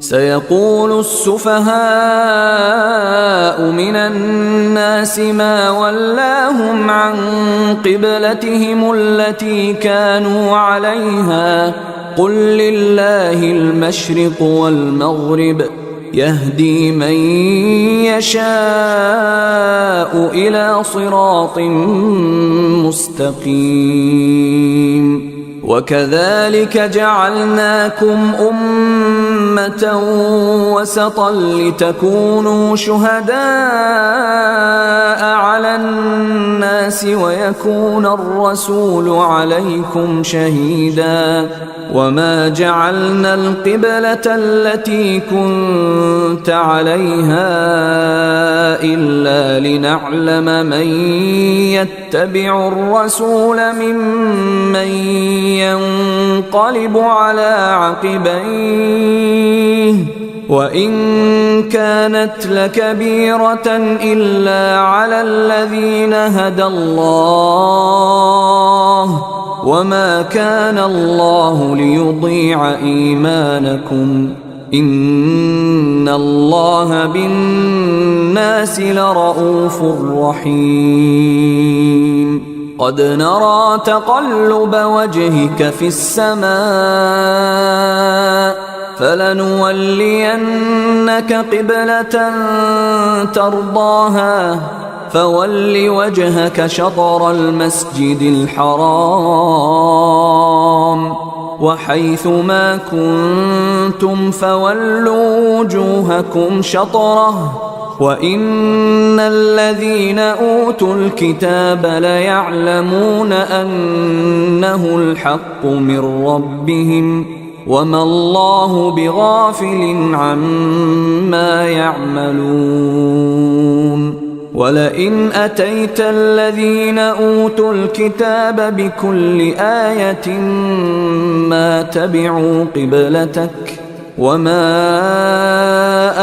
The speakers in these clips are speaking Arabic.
سيقول السفهاء من الناس ما ولاهم عن قبلتهم التي كانوا عليها قل لله المشرق والمغرب يهدي من يشاء إلى صراط مستقيم وكذلك جعلناكم أمة وسطا لتكونوا شهداء على الناس ويكون الرسول عليكم شهيدا وما جعلنا القبلة التي كنت عليها إلا لنعلم من يتبع الرسول ممن ينقلب على عقبيه وإن كانت لكبيرة إلا على الذين هدى الله وما كان الله ليضيع إيمانكم إن الله بالناس لرءوف رحيم قد نرى تقلب وجهك في السماء فلنولينك قبلة ترضاها فول وجهك شطر المسجد الحرام وحيث ما كنتم فولوا وجوهكم شطره وإن الذين أوتوا الكتاب ليعلمون أنه الحق من ربهم وما الله بغافل عما يعملون ولئن أتيت الذين أوتوا الكتاب بكل آية ما تبعوا قبلتك وما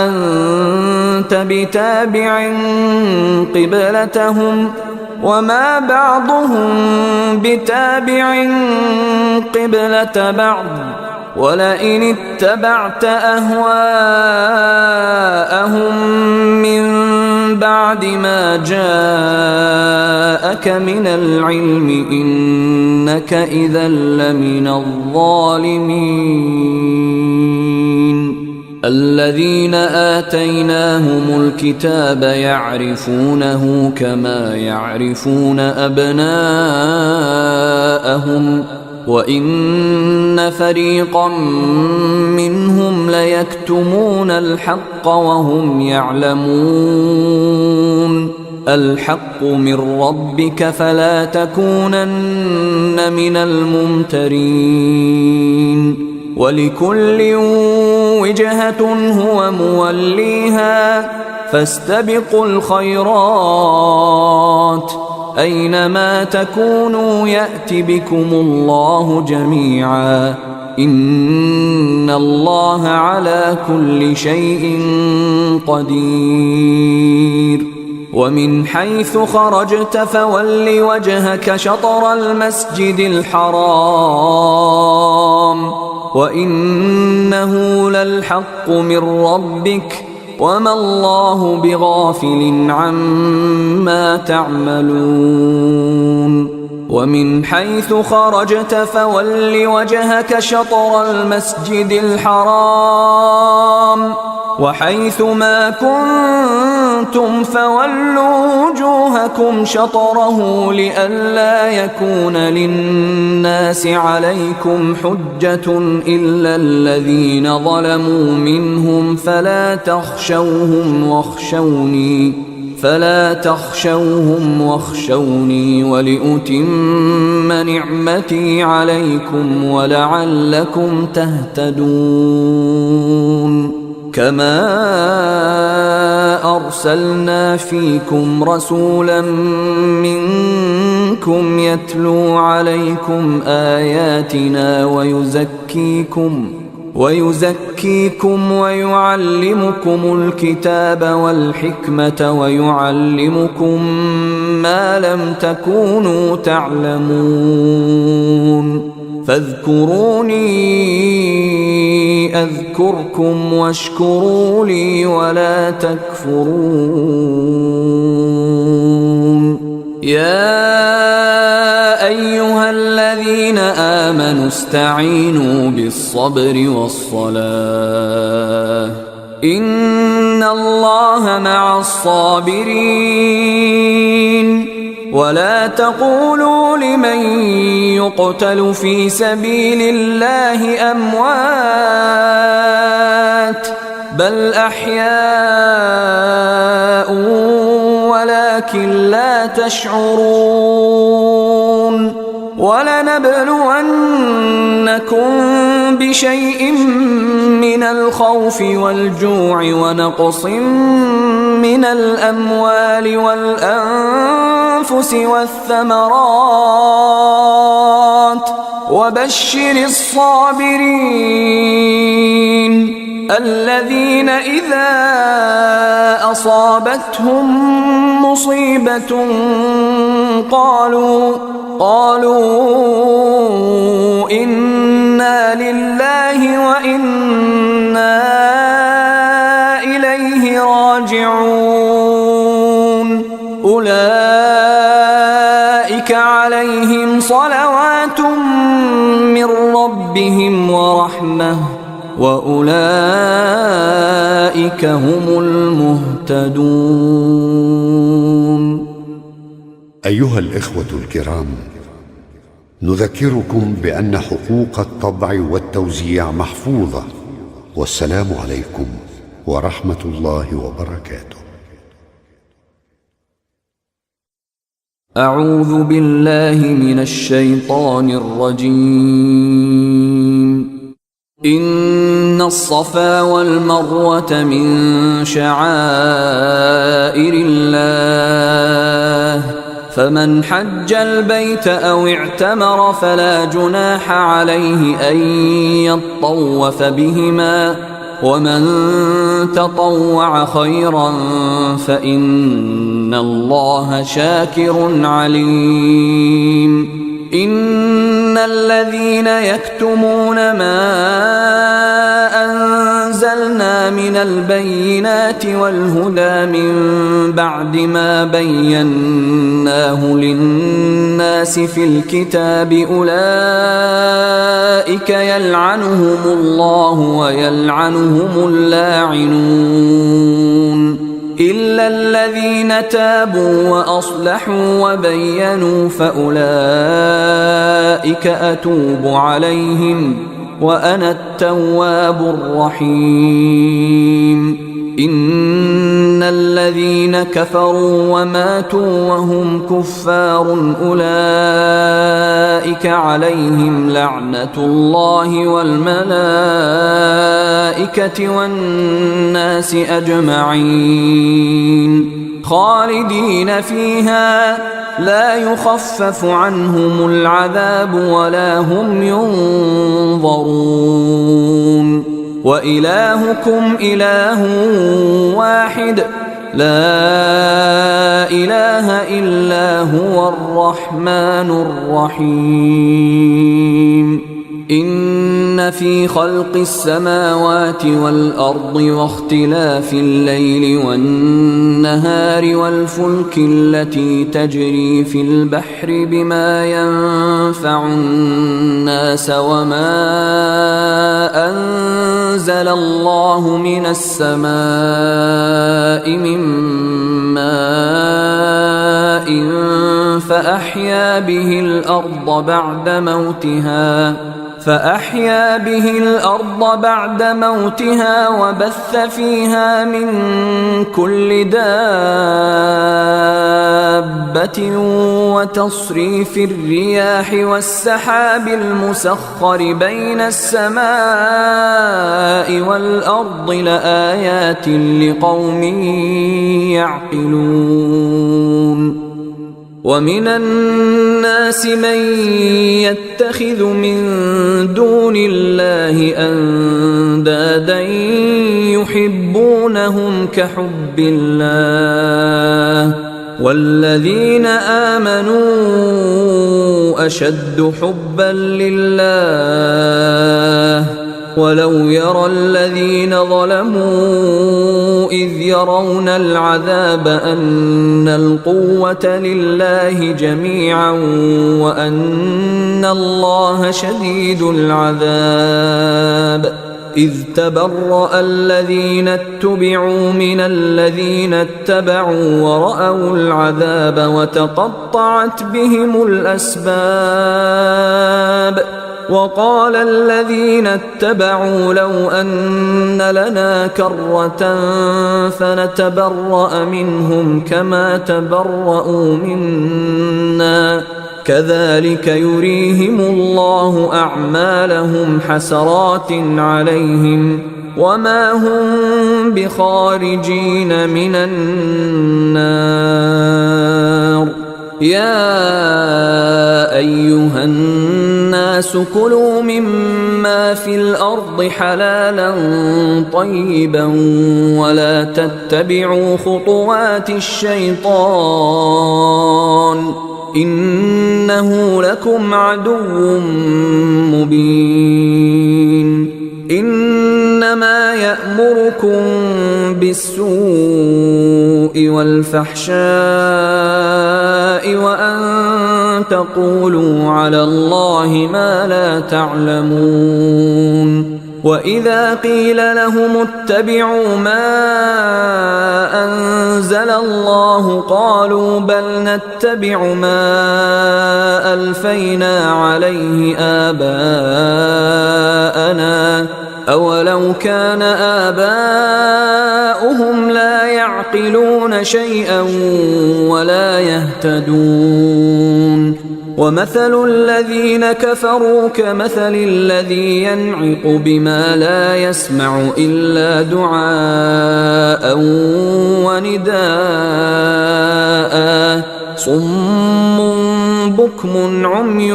أنت بتابع قبلتهم وما بعضهم بتابع قبلة بعض ولئن اتبعت أهواءهم من بعد ما جاءك من العلم إنك إذا لمن الظالمين الذين آتيناهم الكتاب يعرفونه كما يعرفون أبناءهم وإن فريقا منهم ليكتمون الحق وهم يعلمون الحق من ربك فلا تكونن من الممترين ولكل وجهة هو موليها فاستبقوا الخيرات أينما تكونوا يأت بكم الله جميعا إن الله على كل شيء قدير ومن حيث خرجت فول وجهك شطر المسجد الحرام وإنه للحق من ربك وما الله بغافل عما تعملون ومن حيث خرجت فول وجهك شطر المسجد الحرام وحيث ما كنتم فولوا وجوهكم شطره لئلا يكون للناس عليكم حجة إلا الذين ظلموا منهم فلا تخشوهم واخشوني ولأتم نعمتي عليكم ولعلكم تهتدون كما أرسلنا فيكم رسولا منكم يتلو عليكم آياتنا ويزكيكم ويعلمكم الكتاب والحكمة ويعلمكم ما لم تكونوا تعلمون فاذكروني أذكركم واشكروا لي ولا تكفرون. يا أيها الذين آمنوا استعينوا بالصبر والصلاة إن الله مع الصابرين. ولا تقولوا لمن يقتل في سبيل الله أموات بل أحياء ولكن لا تشعرون. ولنبلونكم بشيء من الخوف والجوع ونقص من الأموال والأنفس والثمرات وبشر الصابرين الذين إذا أصابتهم مصيبة قالوا إنا لله وإنا إليه راجعون. أولئك عليهم صلوات من ربهم ورحمة وأولئك هم المهتدون. أيها الإخوة الكرام، نذكركم بأن حقوق الطبع والتوزيع محفوظة. والسلام عليكم ورحمة الله وبركاته. أعوذ بالله من الشيطان الرجيم. إن الصفا والمروة من شعائر الله فمن حج البيت أو اعتمر فلا جناح عليه أن يطوف بهما ومن تطوع خيرا فإن الله شاكر عليم. إن الذين يكتمون ما أنزلنا من البينات والهدى من بعد ما بيناه للناس في الكتاب أولئك يلعنهم الله ويلعنهم اللاعنون إلا الذين تابوا وأصلحوا وبينوا فأولئك أتوب عليهم وأنا التواب الرحيم. إن الذين كفروا وماتوا وهم كفار أولئك عليهم لعنة الله والملائكة والناس أجمعين خالدين فيها لا يخفف عنهم العذاب ولا هم ينظرون. وإلهكم إله واحد لا إله إلا هو الرحمن الرحيم. إن في خلق السماوات والأرض واختلاف الليل والنهار والفلك التي تجري في البحر بما ينفع الناس وما أنزل الله من السماء من ماء فأحيا به الأرض بعد موتها وبث فيها من كل دابة وتصريف الرياح والسحاب المسخر بين السماء والأرض لآيات لقوم يعقلون. ومن الناس من يتخذ من دون الله أندادا يحبونهم كحب الله والذين آمنوا أشد حبا لله ولو يرى الذين ظلموا إذ يرون العذاب أن القوة لله جميعا وأن الله شديد العذاب إذ تبرأ الذين اتبعوا من الذين اتبعوا ورأوا العذاب وتقطعت بهم الأسباب وقال الذين اتبعوا لو أن لنا كرة فنتبرأ منهم كما تبرأوا منا كذلك يريهم الله أعمالهم حسرات عليهم وما هم بخارجين من النار يا أيها الناس كلوا مما في الأرض حلالا طيبا ولا تتبعوا خطوات الشيطان إنه لكم عدو مبين إنما يأمركم بالسوء والفحشاء وأن تقولوا على الله ما لا تعلمون وإذا قيل لهم اتبعوا ما أنزل الله قالوا بل نتبع ما ألفينا عليه آباءنا أولو كان آباؤهم لا يعقلون شيئا ولا يهتدون ومثل الذين كفروا كمثل الذي ينعق بما لا يسمع إلا دعاء ونداء صم بكم عمي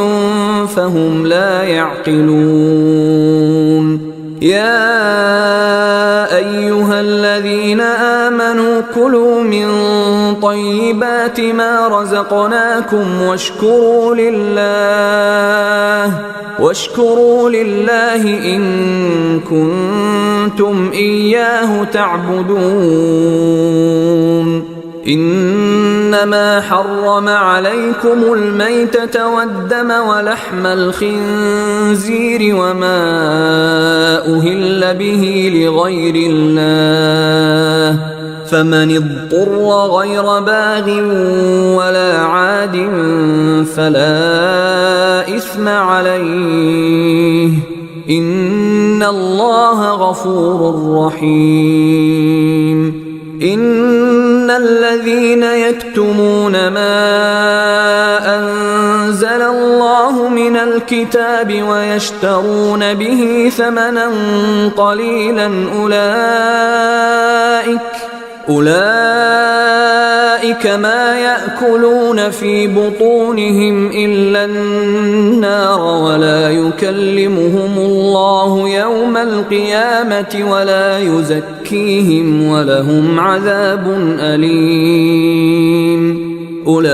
فهم لا يعقلون يا أيها الذين آمنوا كلوا من طيبات ما رزقناكم واشكروا لله إن كنتم إياه تعبدون إنما حرم عليكم الميتة والدم ولحم الخنزير وما أهل به لغير الله فمن اضطر غير باغ ولا عاد فلا إثم عليه إن الله غفور رحيم إن الذين يكتمون ما أنزل الله من الكتاب ويشترون به ثمنا قليلا أولئك ما يأكلون في بطونهم إلا النار ولا يكلمهم الله يوم القيامة ولا يزكيهم ولهم عذاب أليم أولئك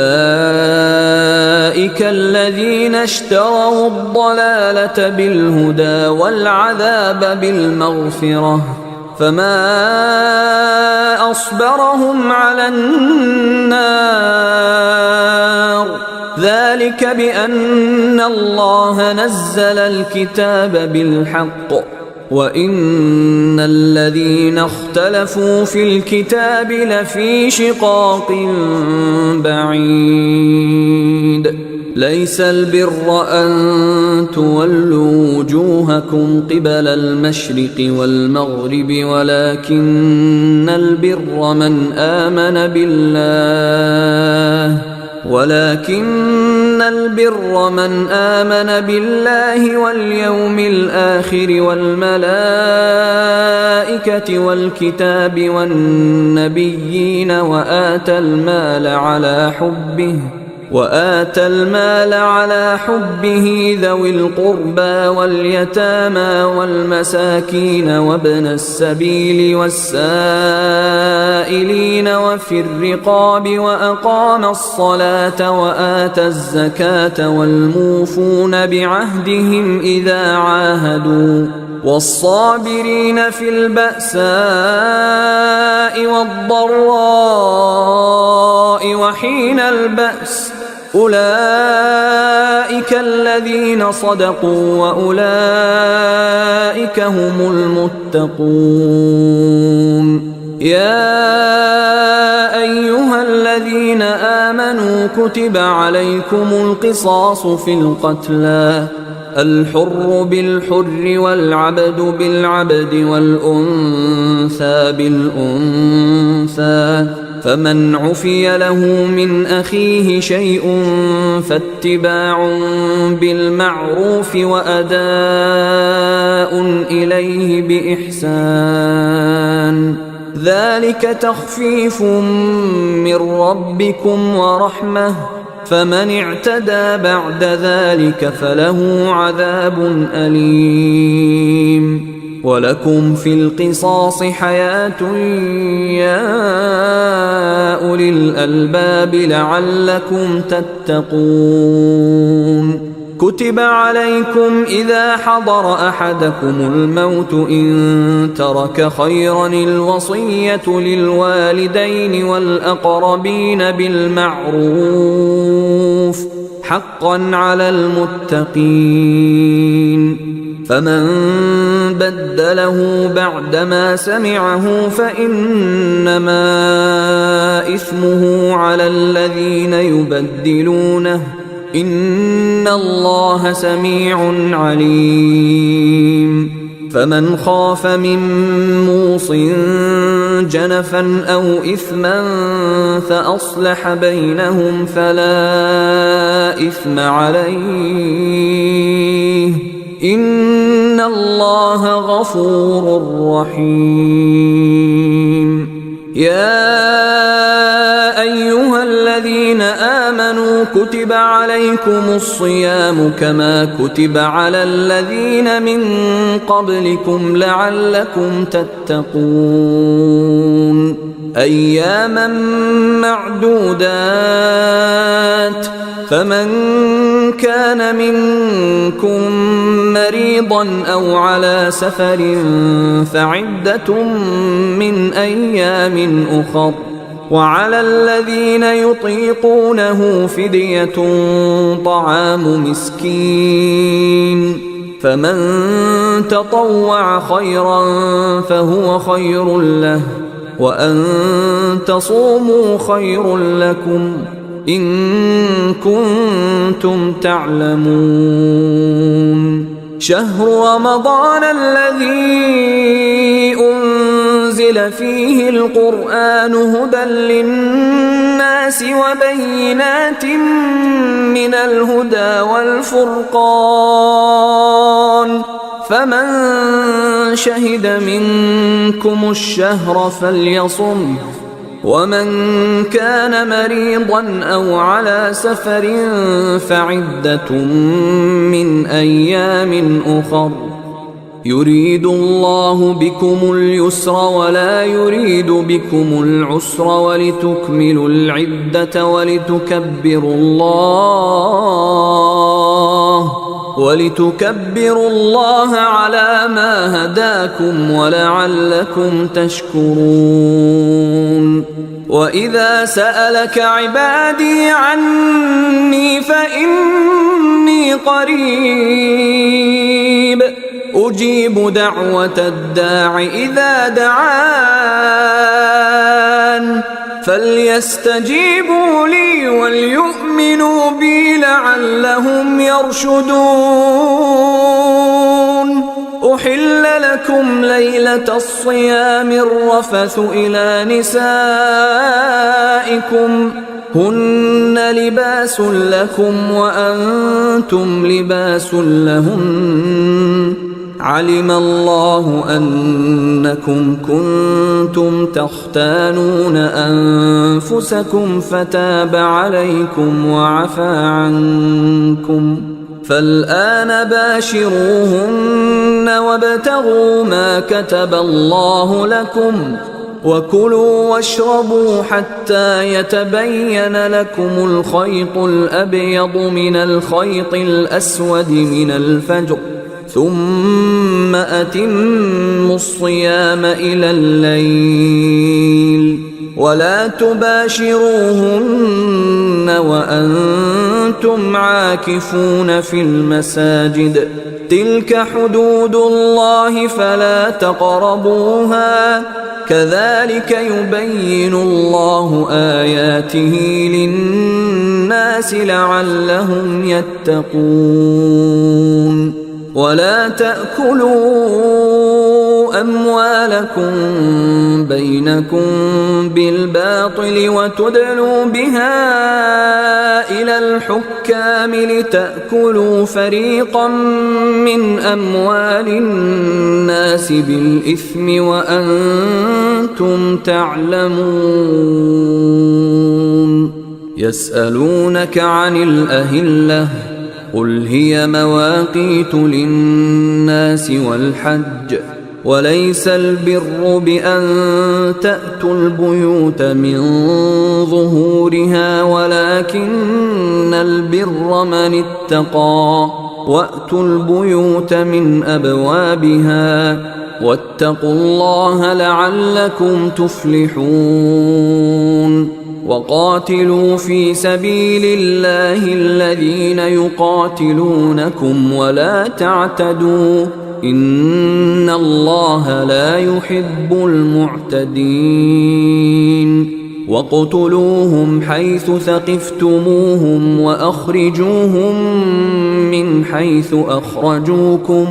الذين اشتروا الضلالة بالهدى والعذاب بالمغفرة فما أصبرهم على النار ذلك بأن الله نزل الكتاب بالحق وإن الذين اختلفوا في الكتاب لفي شقاق بعيد ليس البر أن تولوا وجوهكم قبل المشرق والمغرب ولكن البر من آمن بالله واليوم الآخر والملائكة والكتاب والنبيين وآتى المال على حبه وآتى المال على حبه ذوي القربى واليتامى والمساكين وابن السبيل والسائلين وفي الرقاب وأقام الصلاة وآتى الزكاة والموفون بعهدهم إذا عاهدوا والصابرين في البأساء والضراء وحين البأس أولئك الذين صدقوا وأولئك هم المتقون. يا أيها الذين آمنوا كتب عليكم القصاص في القتلى الحر بالحر والعبد بالعبد والأنثى بالأنثى فمن عفي له من أخيه شيء فاتباع بالمعروف وأداء إليه بإحسان ذلك تخفيف من ربكم ورحمة فمن اعتدى بعد ذلك فله عذاب أليم. ولكم في القصاص حياة يا أولي الألباب لعلكم تتقون. كتب عليكم إذا حضر أحدكم الموت إن ترك خيرا الوصية للوالدين والأقربين بالمعروف حقا على المتقين. فمن بدله بعدما سمعه فإنما إثمه على الذين يبدلونه إن الله سميع عليم. فمن خاف من موص جنفا أو إثما فأصلح بينهم فلا إثم عليه إن الله غفور رحيم. يا أيها الذين آمنوا كتب عليكم الصيام كما كتب على الذين من قبلكم لعلكم تتقون. أياما معدودات فمن كان منكم مريضا أو على سفر فعدة من أيام أخر وعلى الذين يطيقونه فدية طعام مسكين فمن تطوع خيرا فهو خير له وأن تصوموا خير لكم إن كنتم تعلمون. شهر رمضان الذي أنزل فيه القرآن هدى للناس وبينات من الهدى والفرقان فمن شهد منكم الشهر فليصم ومن كان مريضا أو على سفر فعدة من أيام أخر يريد الله بكم اليسر ولا يريد بكم العسر ولتكملوا العدة ولتكبروا الله على ما هداكم ولعلكم تشكرون. وإذا سألك عبادي عني فإني قريب أجيب دعوة الداع إذا دعان فليستجيبوا لي وليؤمنوا بي لعلهم يرشدون. أحل لكم ليلة الصيام الرفث إلى نسائكم هن لباس لكم وأنتم لباس لهن علم الله أنكم كنتم تختانون أنفسكم فتاب عليكم وعفى عنكم، فالآن باشروهن وابتغوا ما كتب الله لكم، وكلوا واشربوا حتى يتبين لكم الخيط الأبيض من الخيط الأسود من الفجر، ثم أتموا الصيام إلى الليل، ولا تباشروهن وأنتم عاكفون في المساجد، تلك حدود الله فلا تقربوها، كذلك يبين الله آياته للناس لعلهم يتقون. ولا تأكلوا أموالكم بينكم بالباطل وتدلوا بها إلى الحكام لتأكلوا فريقا من أموال الناس بالإثم وأنتم تعلمون. يسألونك عن الأهلة، قل هي مواقيت للناس والحج، وليس البر بأن تأتوا البيوت من ظهورها، ولكن البر من اتقى، وأتوا البيوت من أبوابها، واتقوا الله لعلكم تفلحون. وقاتلوا في سبيل الله الذين يقاتلونكم ولا تعتدوا، إن الله لا يحب المعتدين. واقتلوهم حيث ثقفتموهم وأخرجوهم من حيث أخرجوكم،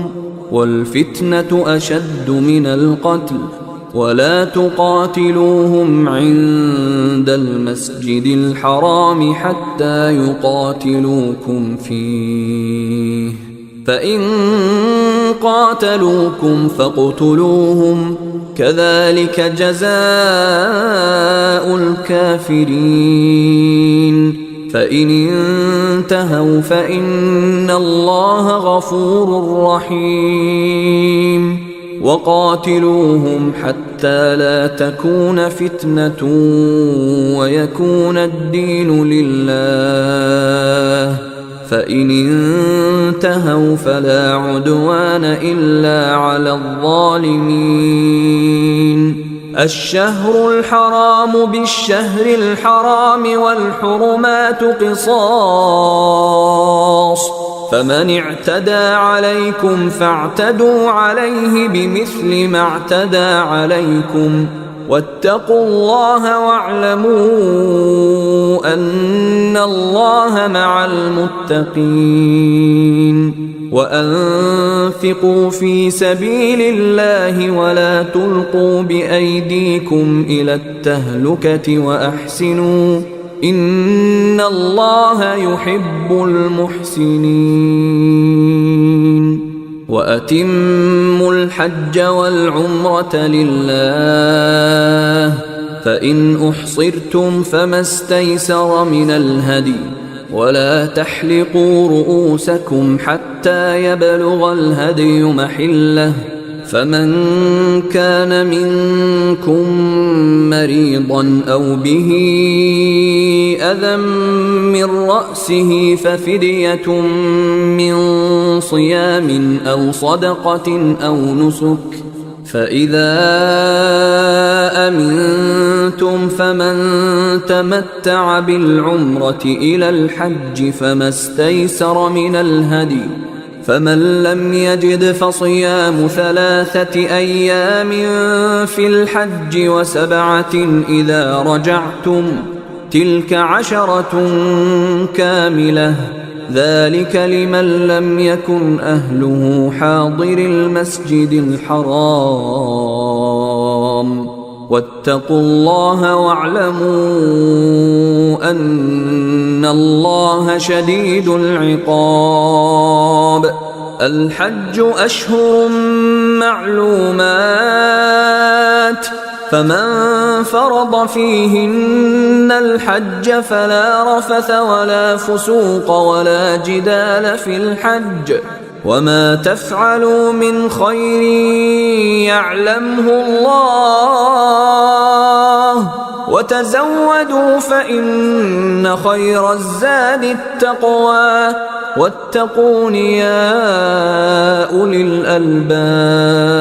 والفتنة أشد من القتل، ولا تقاتلوهم عند المسجد الحرام حتى يقاتلوكم فيه، فإن قاتلوكم فاقتلوهم، كذلك جزاء الكافرين. فإن انتهوا فإن الله غفور رحيم. وقاتلوهم حتى لا تكون فتنة ويكون الدين لله، فإن انتهوا فلا عدوان إلا على الظالمين. الشهر الحرام بالشهر الحرام والحرمات قصاص، فمن اعتدى عليكم فاعتدوا عليه بمثل ما اعتدى عليكم، واتقوا الله واعلموا أن الله مع المتقين. وأنفقوا في سبيل الله ولا تلقوا بأيديكم إلى التهلكة وأحسنوا إن الله يحب المحسنين. وأتموا الحج والعمرة لله، فإن أحصرتم فما استيسر من الهدي، ولا تحلقوا رؤوسكم حتى يبلغ الهدي محله، فمن كان منكم مريضا أو به أذى من رأسه ففدية من صيام أو صدقة أو نسك، فإذا أمنتم فمن تمتع بالعمرة إلى الحج فما استيسر من الهدي، فمن لم يجد فصيام 3 أيام في الحج و7 إذا رجعتم، تلك 10 كاملة، ذلك لمن لم يكن أهله حاضر المسجد الحرام. واتقوا الله واعلموا أن الله شديد العقاب. الحج أشهر معلومات فمن فرض فيهن الحج فلا رفث ولا فسوق ولا جدال في الحج وما تفعلوا من خير يعلمه الله وتزودوا فإن خير الزاد التقوى واتقون يا أولي الألباب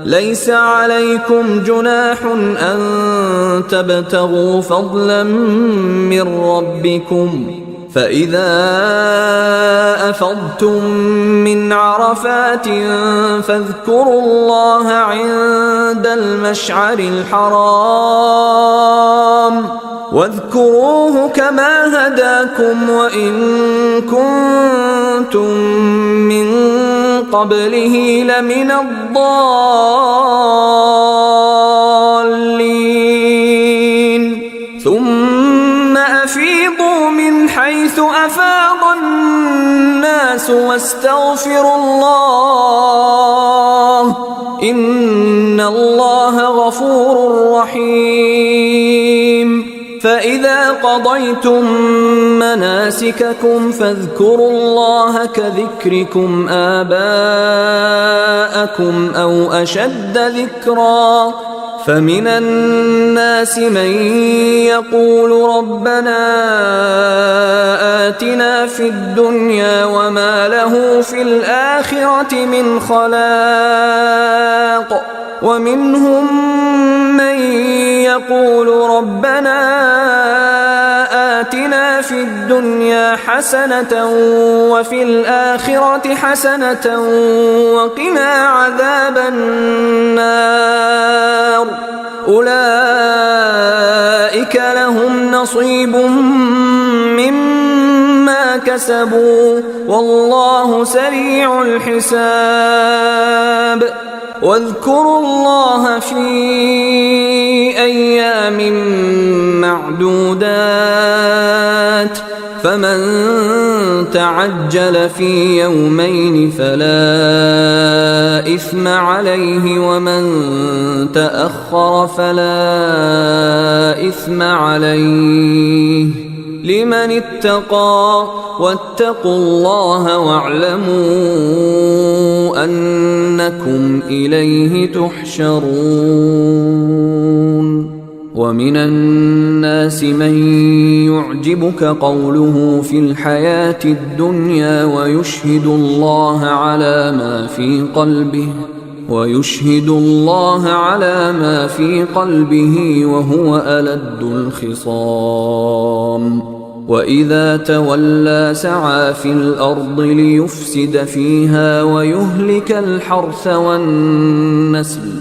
ليس عليكم جناح أن تبتغوا فضلا من ربكم فإذا أفضتم من عرفات فاذكروا الله عند المشعر الحرام واذكروه كما هداكم وإن كنتم من قبله لمن الضالين ثم أفيضوا من حيث أفاض الناس واستغفروا الله إن الله غفور رحيم فإذا قضيتم مناسككم فاذكروا الله كذكركم آباءكم أو أشد ذكرا فمن الناس من يقول ربنا آتنا في الدنيا وما له في الآخرة من خلاق ومنهم من يقول ربنا آتنا في الدنيا حسنة وفي الآخرة حسنة وقنا عذاب النار أولئك لهم نصيب مما كسبوا والله سريع الحساب واذكروا الله في أيام معدودات فمن تعجل في يومين فلا إثم عليه ومن تأخر فلا إثم عليه لمن اتقى واتقوا الله واعلموا أنكم إليه تحشرون ومن الناس من يعجبك قوله في الحياة الدنيا ويشهد الله على ما في قلبه وهو ألد الخصام وإذا تولى سعى في الأرض ليفسد فيها ويهلك الحرث والنسل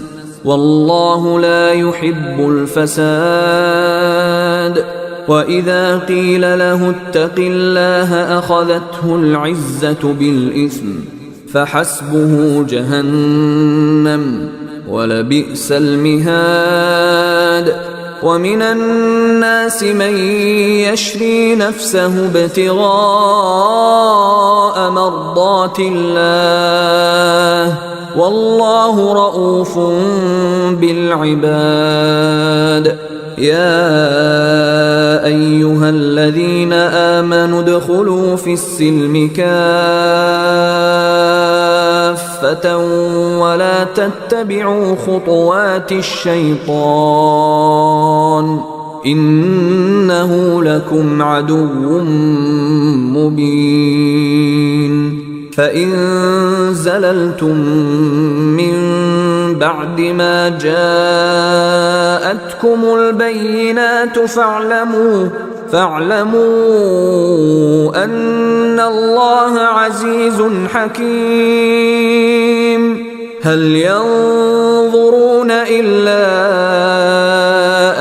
والله لا يحب الفساد وإذا قيل له اتق الله أخذته العزة بالإثم فحسبه جهنم ولبئس المهاد ومن الناس من يشري نفسه ابتغاء مرضات الله والله رؤوف بالعباد يا أيها الذين آمنوا ادخلوا في السلم كافة ولا تتبعوا خطوات الشيطان إنه لكم عدو مبين فإن زللتم من بعد ما جاءتكم البينات فاعلموا أن الله عزيز حكيم هل ينظرون إلا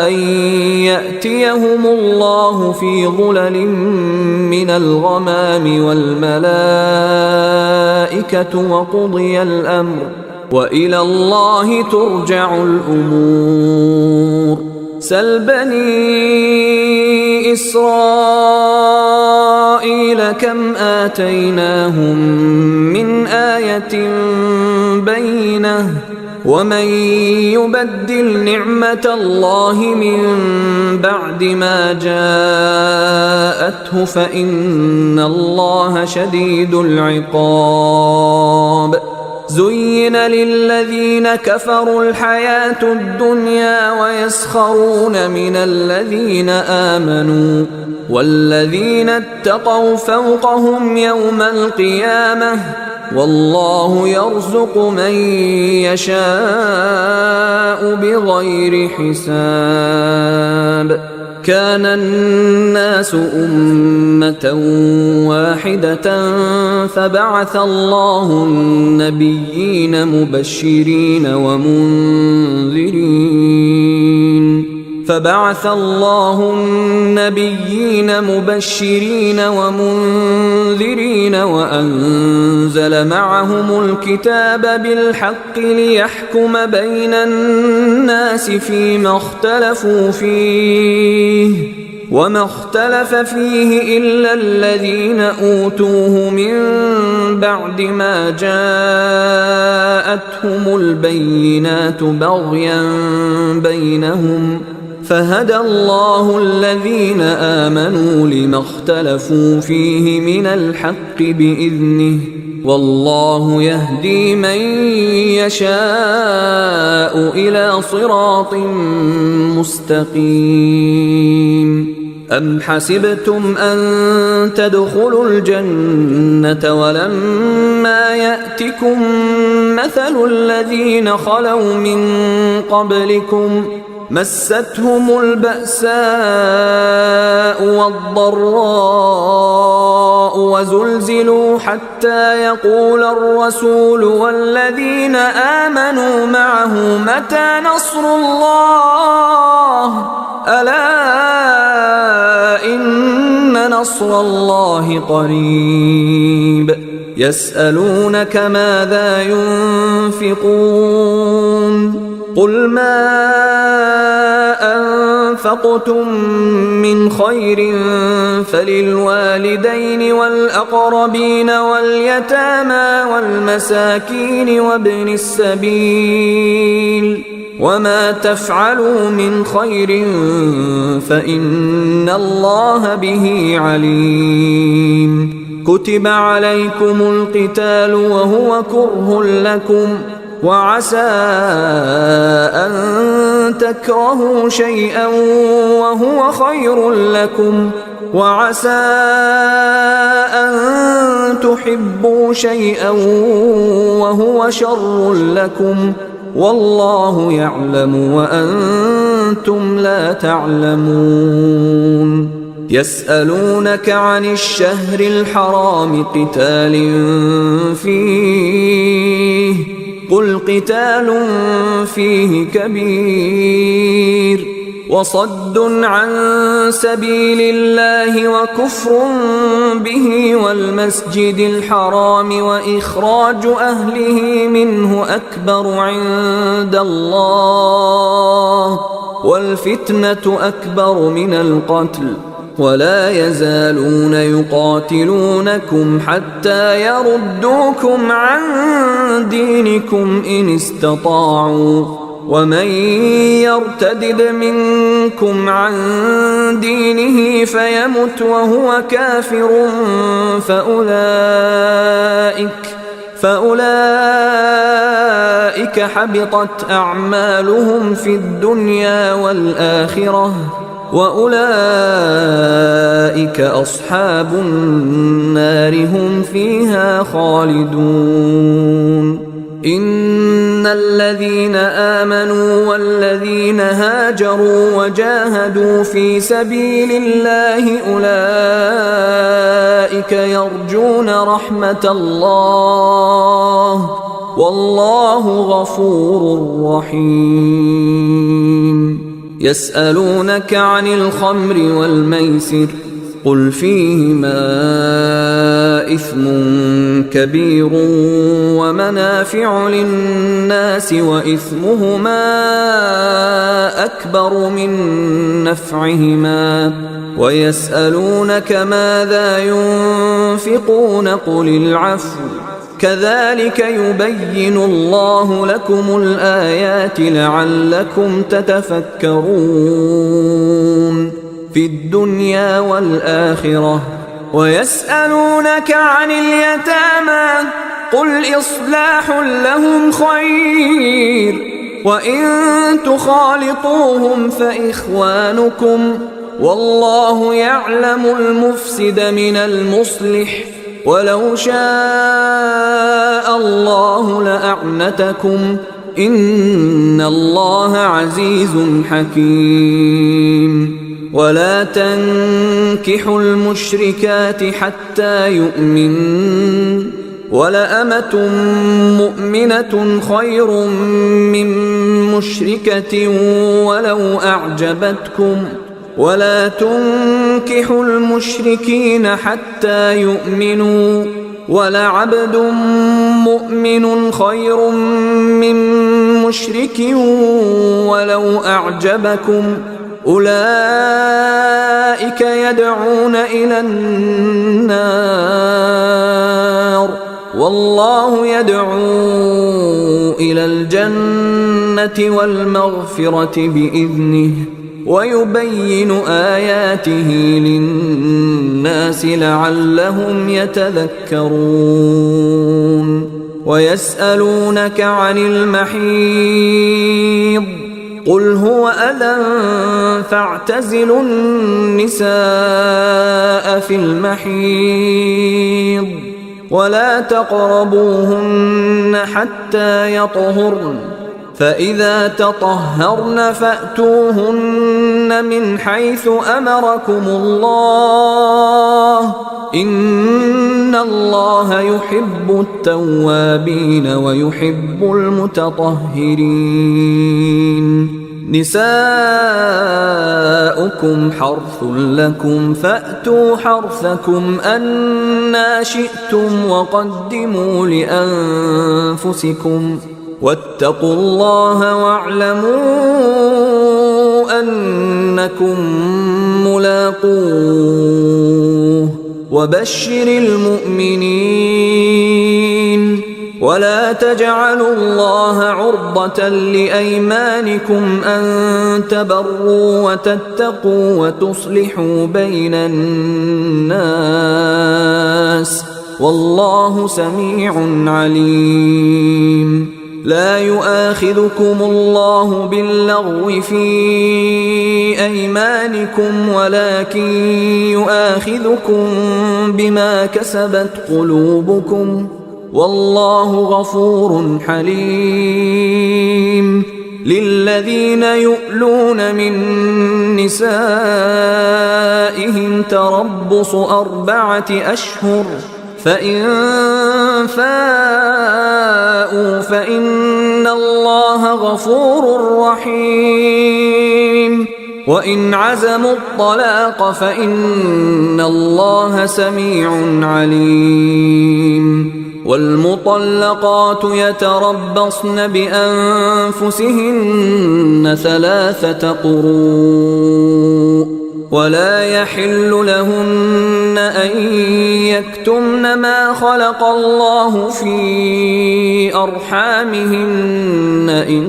أن يأتيهم الله في ظلل من الغمام والملائكة وقضي الأمر وإلى الله ترجع الأمور سل بني إسرائيل كم آتيناهم من آية بينة ومن يبدل نعمة الله من بعد ما جاءته فإن الله شديد العقاب زين للذين كفروا الحياة الدنيا ويسخرون من الذين آمنوا والذين اتقوا فوقهم يوم القيامة والله يرزق من يشاء بغير حساب كان الناس أمة واحدة فبعث الله النبيين مبشرين ومنذرين وأنزل معهم الكتاب بالحق ليحكم بين الناس فيما اختلفوا فيه وما اختلف فيه إلا الذين أوتوه من بعد ما جاءتهم البينات بغيا بينهم فهدى الله الذين آمنوا لما اختلفوا فيه من الحق بإذنه والله يهدي من يشاء إلى صراط مستقيم أم حسبتم أن تدخلوا الجنة ولما يأتكم مثل الذين خلوا من قبلكم مستهم البأساء والضراء وزلزلوا حتى يقول الرسول والذين آمنوا معه متى نصر الله ألا إن نصر الله قريب يسألونك ماذا ينفقون قل ما أنفقتم من خير فللوالدين والأقربين واليتامى والمساكين وابن السبيل وما تفعلوا من خير فإن الله به عليم كتب عليكم القتال وهو كره لكم وعسى أن تكرهوا شيئا وهو خير لكم وعسى أن تحبوا شيئا وهو شر لكم والله يعلم وأنتم لا تعلمون يسألونك عن الشهر الحرام قتال فيه قل قتال فيه كبير وصد عن سبيل الله وكفر به والمسجد الحرام وإخراج أهله منه أكبر عند الله والفتنة أكبر من القتل ولا يزالون يقاتلونكم حتى يردوكم عن دينكم إن استطاعوا ومن يرتدد منكم عن دينه فيمت وهو كافر فأولئك حبطت أعمالهم في الدنيا والآخرة وأولئك أصحاب النار هم فيها خالدون إن الذين آمنوا والذين هاجروا وجاهدوا في سبيل الله أولئك يرجون رحمة الله والله غفور رحيم يسألونك عن الخمر والميسر قل فيهما إثم كبير ومنافع للناس وإثمهما أكبر من نفعهما ويسألونك ماذا ينفقون قل العفو كذلك يبين الله لكم الآيات لعلكم تتفكرون في الدنيا والآخرة. ويسألونك عن اليتامى قل إصلاح لهم خير وإن تخالطوهم فإخوانكم والله يعلم المفسد من المصلح ولو شاء الله لأعنتكم إن الله عزيز حكيم. ولا تنكحوا المشركات حتى يؤمنن ولأمة مؤمنة خير من مشركة ولو أعجبتكم ولا تنكحوا المشركين حتى يؤمنوا ولعبد مؤمن خير من مشرك ولو أعجبكم أولئك يدعون إلى النار والله يدعو إلى الجنة والمغفرة بإذنه ويبين آياته للناس لعلهم يتذكرون. ويسألونك عن المحيض قل هو أذى فاعتزلوا النساء في المحيض ولا تقربوهن حتى يطهرن فإذا تطهرن فأتوهن من حيث أمركم الله إن الله يحب التوابين ويحب المتطهرين. نساؤكم حرث لكم فأتوا حرثكم أنى شئتم وقدموا لأنفسكم واتقوا الله واعلموا أنكم ملاقوه وبشر المؤمنين. ولا تجعلوا الله عرضة لأيمانكم أن تبروا وتتقوا وتصلحوا بين الناس والله سميع عليم. لا يؤاخذكم الله باللغو في أيمانكم ولكن يؤاخذكم بما كسبت قلوبكم والله غفور حليم. للذين يؤلون من نسائهم تربص 4 أشهر فإن فاءوا فإن الله غفور رحيم وإن عزموا الطلاق فإن الله سميع عليم. والمطلقات يتربصن بأنفسهن 3 قروء ولا يحل لهن أن يكتمن ما خلق الله في أرحامهن إن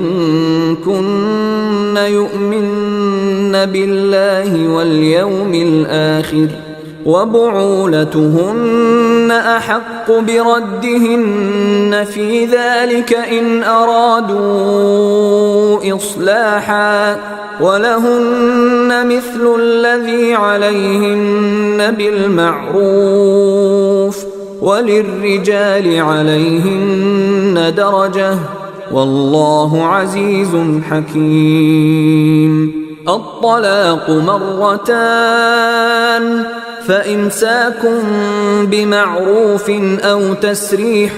كن يؤمن بالله واليوم الآخر وبعولتهن أحق بردهن في ذلك إن أرادوا إصلاحا ولهن مثل الذي عليهن بالمعروف وللرجال عليهن درجة والله عزيز حكيم. الطلاق 2 فإمساك بمعروف أو تسريح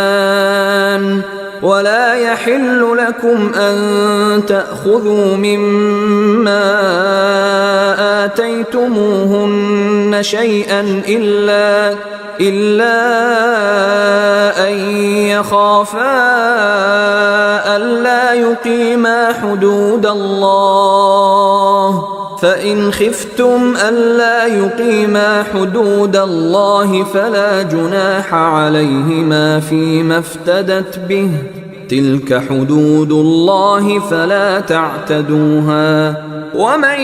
بإحسان ولا يحل لكم أن تأخذوا مما آتيتموهن شيئا إلا أن يخافا ألا يقيما حدود الله، فإن خفتم ألا يقيما حدود الله فلا جناح عليهما فيما افتدت به، تلك حدود الله فلا تعتدوها، ومن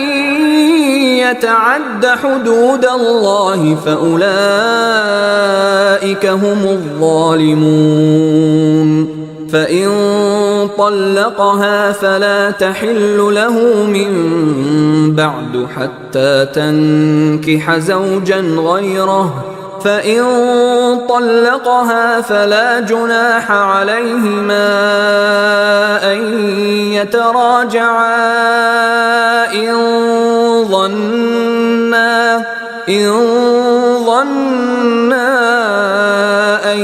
يتعد حدود الله فأولئك هم الظالمون. فإن طلقها فلا تحل له من بعد حتى تنكح زوجا غيره، فإن طلقها فلا جناح عليهما أن يتراجعا إن ظنا أن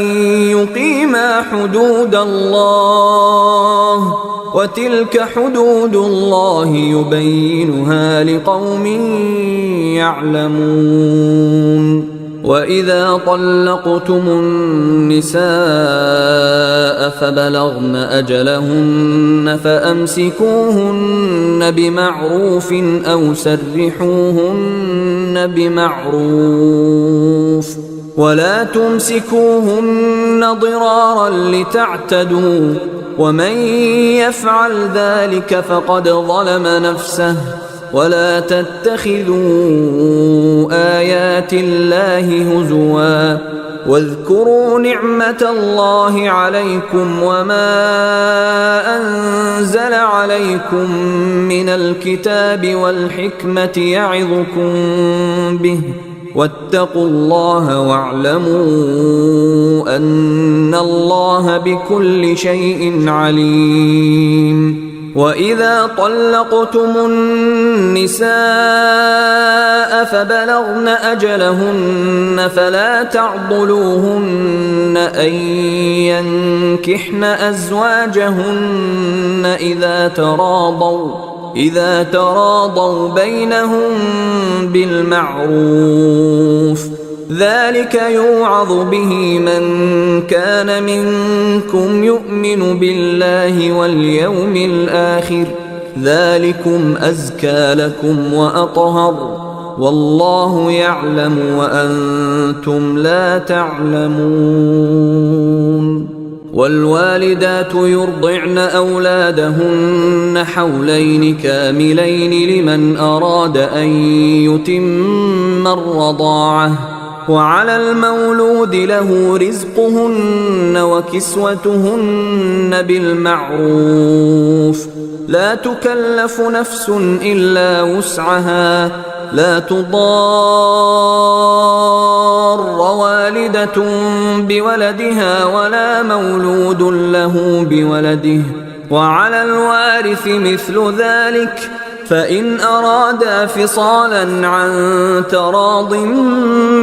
يقيما حدود الله، وتلك حدود الله يبينها لقوم يعلمون. وإذا طلقتم النساء فبلغن أجلهن فأمسكوهن بمعروف أو سرحوهن بمعروف، ولا تمسكوهن ضرارا لتعتدوا، ومن يفعل ذلك فقد ظلم نفسه. ولا تتخذوا آيات الله هزوا، واذكروا نعمة الله عليكم وما أنزل عليكم من الكتاب والحكمة يعظكم به، واتقوا الله واعلموا أن الله بكل شيء عليم. وإذا طلقتم النساء فبلغن أجلهن فلا تعضلوهن أن ينكحن أزواجهن إذا تراضوا بينهم بالمعروف، ذلك يوعظ به من كان منكم يؤمن بالله واليوم الآخر، ذلكم أزكى لكم وأطهر، والله يعلم وأنتم لا تعلمون. والوالدات يرضعن أولادهن حولين كاملين لمن أراد أن يتم الرضاعة، وعلى المولود له رزقهن وكسوتهن بالمعروف، لا تكلف نفس إلا وسعها، لا تضار والدة بولدها ولا مولود له بولده، وعلى الوارث مثل ذلك، فإن أرادا فصالا عن تراض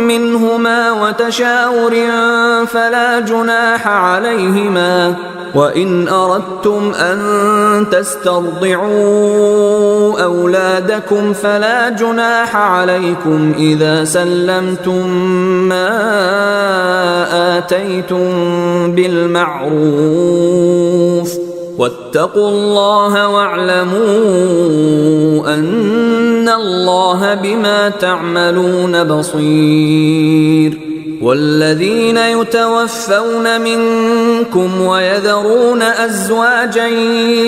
منهما وتشاور فلا جناح عليهما، وإن أردتم أن تسترضعوا أولادكم فلا جناح عليكم إذا سلمتم ما آتيتم بالمعروف، واتقوا الله واعلموا أن الله بما تعملون بصير. والذين يتوفون منكم ويذرون أزواجا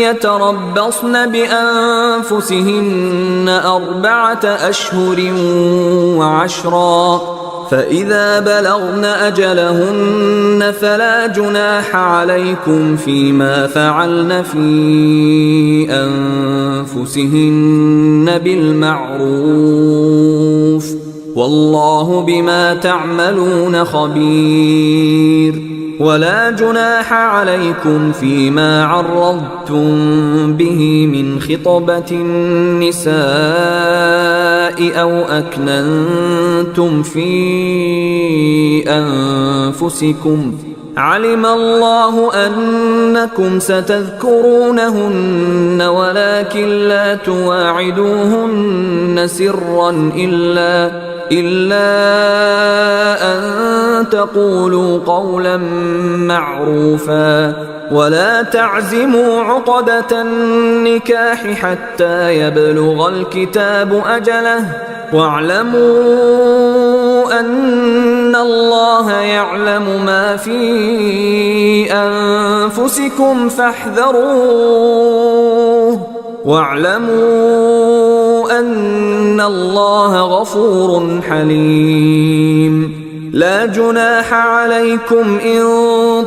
يتربصن بأنفسهن 4 أشهر و10، فإذا بلغن أجلهن فلا جناح عليكم فيما فعلن في أنفسهن بالمعروف، والله بما تعملون خبير. ولا جناح عليكم فيما عرضتم به من خطبة النساء أو أكننتم في أنفسكم، علم الله أنكم ستذكرونهن ولكن لا تواعدوهن سرا إلا أن تقولوا قولا معروفا ولا تعزموا عقدة النكاح حتى يبلغ الكتاب أجله واعلموا أن الله يعلم ما في أنفسكم فاحذروه واعلموا أن الله غفور حليم لا جناح عليكم إن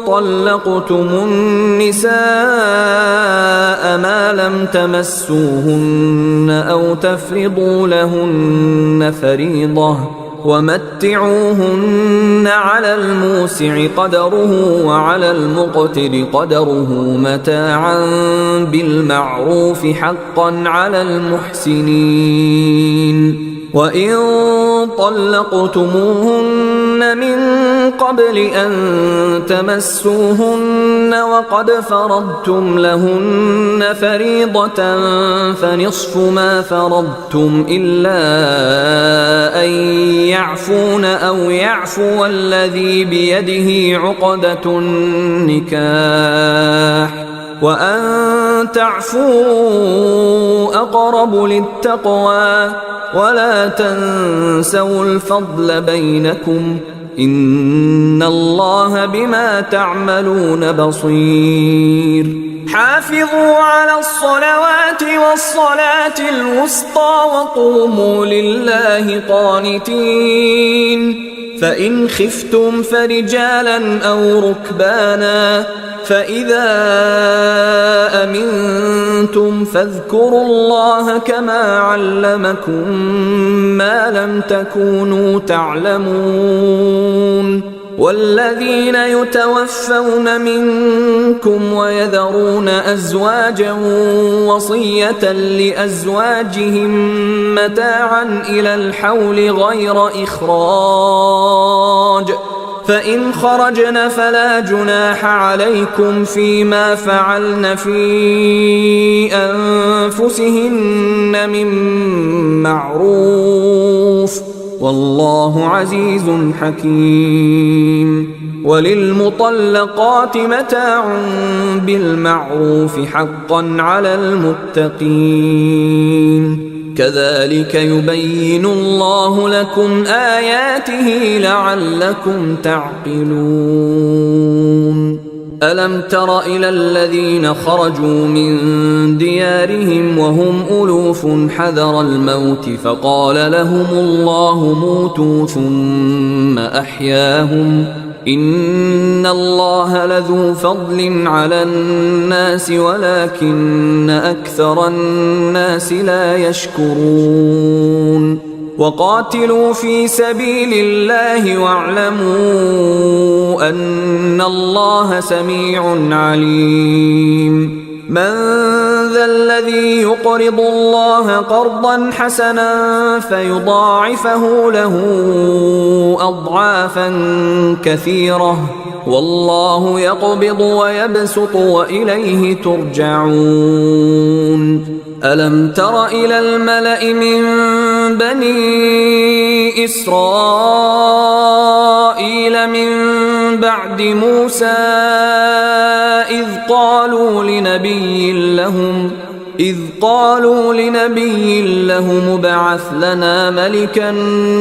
طلقتم النساء ما لم تمسوهن أو تفرضوا لهن فريضة ومتعوهن على الموسع قدره وعلى المقتر قدره متاعا بالمعروف حقا على المحسنين وإن طلقتموهن من قبل أن تمسوهن وقد فرضتم لهن فريضة فنصف ما فرضتم إلا أن يعفون أو يعفو الذي بيده عقدة النكاح وأن تعفوا أقرب للتقوى ولا تنسوا الفضل بينكم إن الله بما تعملون بصير حافظوا على الصلوات والصلاة الوسطى وقوموا لله قانتين فإن خفتم فرجالا أو ركبانا فإذا أمنتم فاذكروا الله كما علمكم ما لم تكونوا تعلمون والذين يتوفون منكم ويذرون أزواجا وصية لأزواجهم متاعا إلى الحول غير إخراج فإن خرجن فلا جناح عليكم فيما فعلن في أنفسهن من معروف والله عزيز حكيم وللمطلقات متاع بالمعروف حقا على المتقين كذلك يبين الله لكم آياته لعلكم تعقلون ألم تر إلى الذين خرجوا من ديارهم وهم ألوف حذر الموت فقال لهم الله موتوا ثم أحياهم إن الله لذو فضل على الناس ولكن أكثر الناس لا يشكرون وقاتلوا في سبيل الله واعلموا أن الله سميع عليم من ذا الذي يقرض الله قرضا حسنا فيضاعفه له أضعافا كثيرة والله يقبض ويبسط وإليه ترجعون ألم تر إلى الملأ من بني إسرائيل من بعد موسى إذ قالوا لنبي لهم ابعث لنا ملكا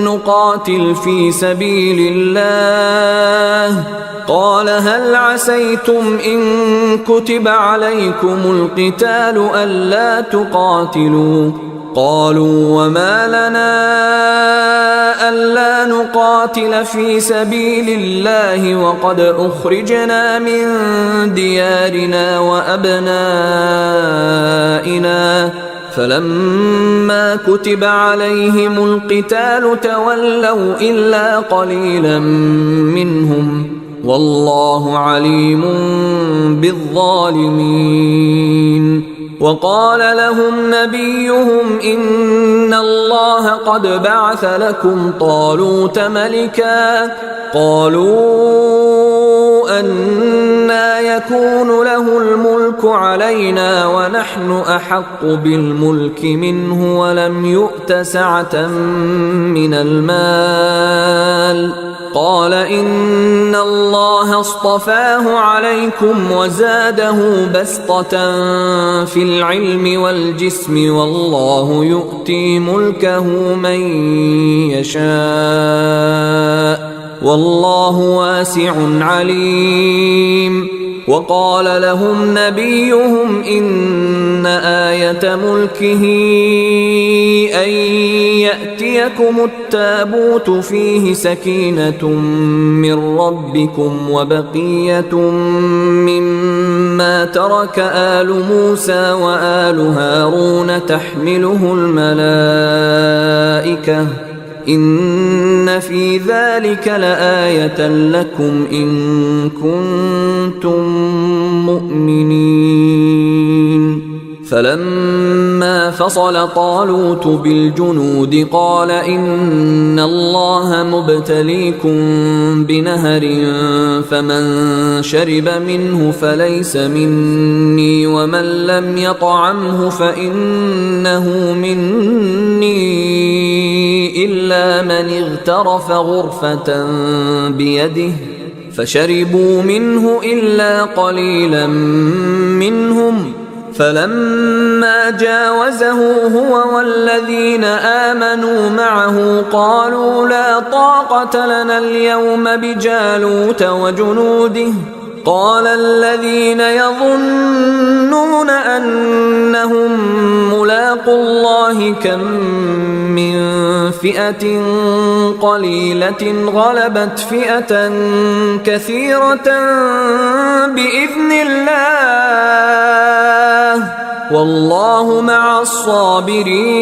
نقاتل في سبيل الله قال هل عسيتم إن كتب عليكم القتال ألا تقاتلوا قالوا وما لنا ألا نقاتل في سبيل الله وقد أخرجنا من ديارنا وأبنائنا فلما كتب عليهم القتال تولوا إلا قليلا منهم والله عليم بالظالمين وقال لهم نبيهم إن الله قد بعث لكم طالوت ملكا قالوا أنى يكون له الملك علينا ونحن أحق بالملك منه ولم يؤت سعة من المال. قال إن الله اصطفاه عليكم وزاده بسطة في العلم والجسم والله يؤتي ملكه من يشاء والله واسع عليم. وقال لهم نبيهم إن آية ملكه أن يأتيكم التابوت فيه سكينة من ربكم وبقية مما ترك آل موسى وآل هارون تحمله الملائكة إن في ذلك لآية لكم إن كنتم مؤمنين. فلما فصل طالوت بالجنود قال إن الله مبتليكم بنهر فمن شرب منه فليس مني ومن لم يطعمه فإنه مني إلا من اغترف غرفة بيده فشربوا منه إلا قليلا منهم. فلما جاوزه هو والذين آمنوا معه قالوا لا طاقة لنا اليوم بجالوت وجنوده. قال الذين يظنون أنهم ملاقو الله كم من فئة قليلة غلبت فئة كثيرة بإذن الله والله مع الصابرين.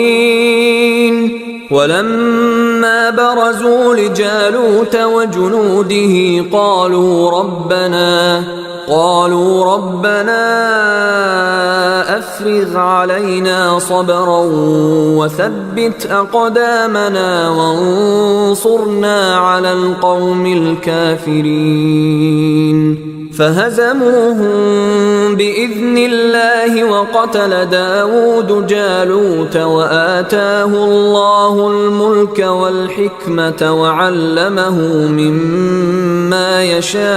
ولما برزوا لجالوت وجنوده قالوا ربنا أفرغ علينا صبرا وثبت أقدامنا وانصرنا على القوم الكافرين. فهزموهم بإذن الله وقتل داود جالوت وآتاه الله الملك والحكمة وعلمه مما يشاء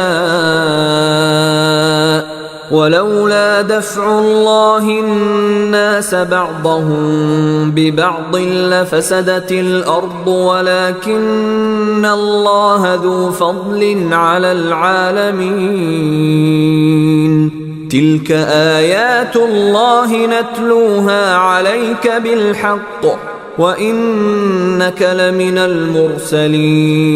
ولولا دفع الله الناس بعضهم ببعض لفسدت الأرض ولكن الله ذو فضل على العالمين. تلك آيات الله نتلوها عليك بالحق وإنك لمن المرسلين.